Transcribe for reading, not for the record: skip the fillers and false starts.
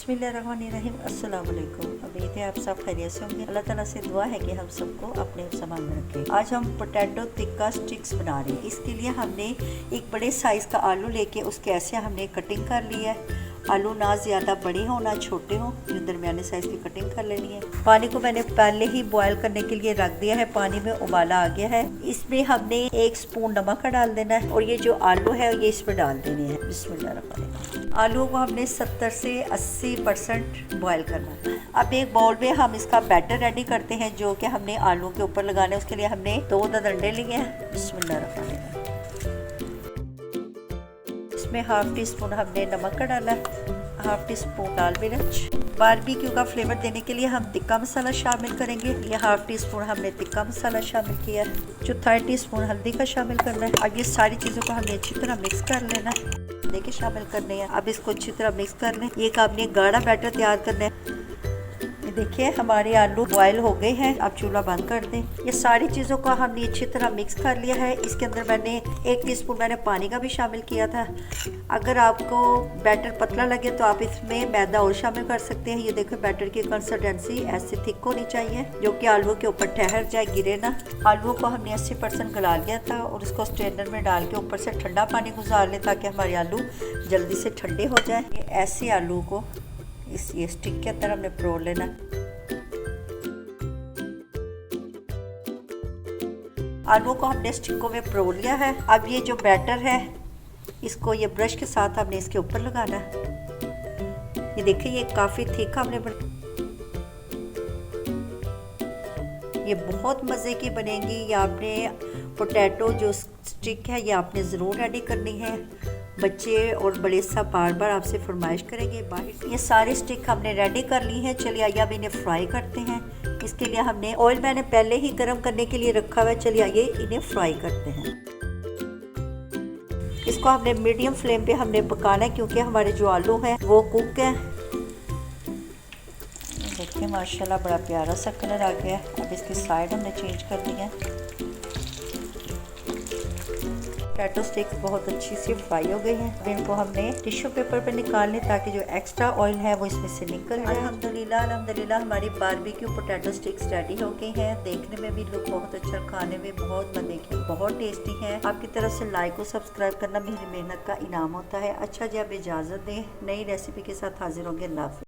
बिस्मिल्लाहिर्रहमानिर्रहीम, अस्सलाम वालेकुम। उम्मीद है आप सब खैरियत से होंगे। अल्लाह ताला से दुआ है कि हम सबको अपने सामान में रखें। आज हम पोटैटो टिक्का स्टिक्स बना रहे हैं। इसके लिए हमने एक बड़े साइज़ का आलू लेके उसके ऐसे हमने कटिंग कर लिया है। आलू ना ज़्यादा बड़े हों ना छोटे हों, जो दरमियाने साइज़ की कटिंग कर लेनी है। पानी को मैंने पहले ही बॉयल करने के लिए रख दिया है। पानी में उबाला आ गया है। इसमें हमने 1 स्पून नमक का डाल देना है और ये जो आलू है ये इसमें डाल देने हैं। बिस्मिल्लाहिर्रहमानिर्रहीम। आलू को हमने 70 से 80% बॉयल करना है। अब एक बाउल में हम इसका बैटर रेडी करते हैं जो कि हमने आलू के ऊपर लगाना है। उसके लिए हमने 2 अंडे लिए हैं। बिस्मिल्लाहिर्रहमानिर्रहीम। इसमें हाफ टी स्पून हमने नमक का डाला, हाफ टी स्पून लाल मिर्च। बारबेक्यू का फ्लेवर देने के लिए हम टिक्का मसाला शामिल करेंगे। ये हाफ टी स्पून हमने टिक्का मसाला शामिल किया है। 1/4 टीस्पून हल्दी का शामिल करना है। अब ये सारी चीज़ों को हमने अच्छी तरह मिक्स कर लेना है। देखिए शामिल करने हैं। अब इसको अच्छी तरह मिक्स कर लें। ये आपने गाढ़ा बैटर तैयार करना है। देखिए हमारे आलू बॉयल हो गए हैं। अब चूल्हा बंद कर दें। ये सारी चीज़ों को हमने अच्छी तरह मिक्स कर लिया है। इसके अंदर मैंने 1 टीस्पून मैंने पानी का भी शामिल किया था। अगर आपको बैटर पतला लगे तो आप इसमें मैदा और शामिल कर सकते हैं। ये देखो बैटर की कंसिस्टेंसी ऐसे थिक होनी चाहिए जो कि आलू के ऊपर ठहर जाए, गिरे ना। आलू को हमने 80% गला लिया था और उसको स्ट्रेनर में डाल के ऊपर से ठंडा पानी गुजार लें ताकि हमारे आलू जल्दी से ठंडे हो जाए। ये ऐसे आलू को ये स्टिक के अंदर हमने परोड़ लेना। आलू को हमने स्टिकों में परोड़ लिया है। अब ये जो बैटर है इसको ये ब्रश के साथ हमने इसके ऊपर लगाना है। ये देखिए ये काफ़ी थिक हमने ये बहुत मज़े की बनेगी। ये आपने पोटैटो जो स्टिक है ये आपने ज़रूर रेडी करनी है। बच्चे और बड़े सब बार बार आपसे फरमाइश करेंगे। बाहर ये सारे स्टिक हमने रेडी कर ली हैं। चलिए आइए अब इन्हें फ्राई करते हैं। इसके लिए हमने ऑयल मैंने पहले ही गर्म करने के लिए रखा हुआ है। चलिए आइए इन्हें फ्राई करते हैं। इसको हमने मीडियम फ्लेम पे हमने पकाना है क्योंकि हमारे जो आलू हैं वो कुक हैं। देखिए माशाल्लाह बड़ा प्यारा सा कलर आ गया है। अब इसकी साइड हमने चेंज कर दी है। पोटैटो स्टिक्स बहुत अच्छी सी फ्राई हो गई हैं। अब इनको हमने टिश्यू पेपर पे निकाल लें ताकि जो एक्स्ट्रा ऑयल है वो इसमें से निकल जाए। अल्हम्दुलिल्लाह हमारी बारबेक्यू पोटैटो स्टिक्स रेडी हो गई हैं। देखने में भी लुक बहुत अच्छा, खाने में बहुत मज़े की, बहुत टेस्टी है। आपकी तरफ से लाइक और सब्सक्राइब करना मेरी मेहनत का इनाम होता है। अच्छा जी अब इजाज़त दें, नई रेसिपी के साथ हाजिर होंगे। अल्लाह हाफ़िज़।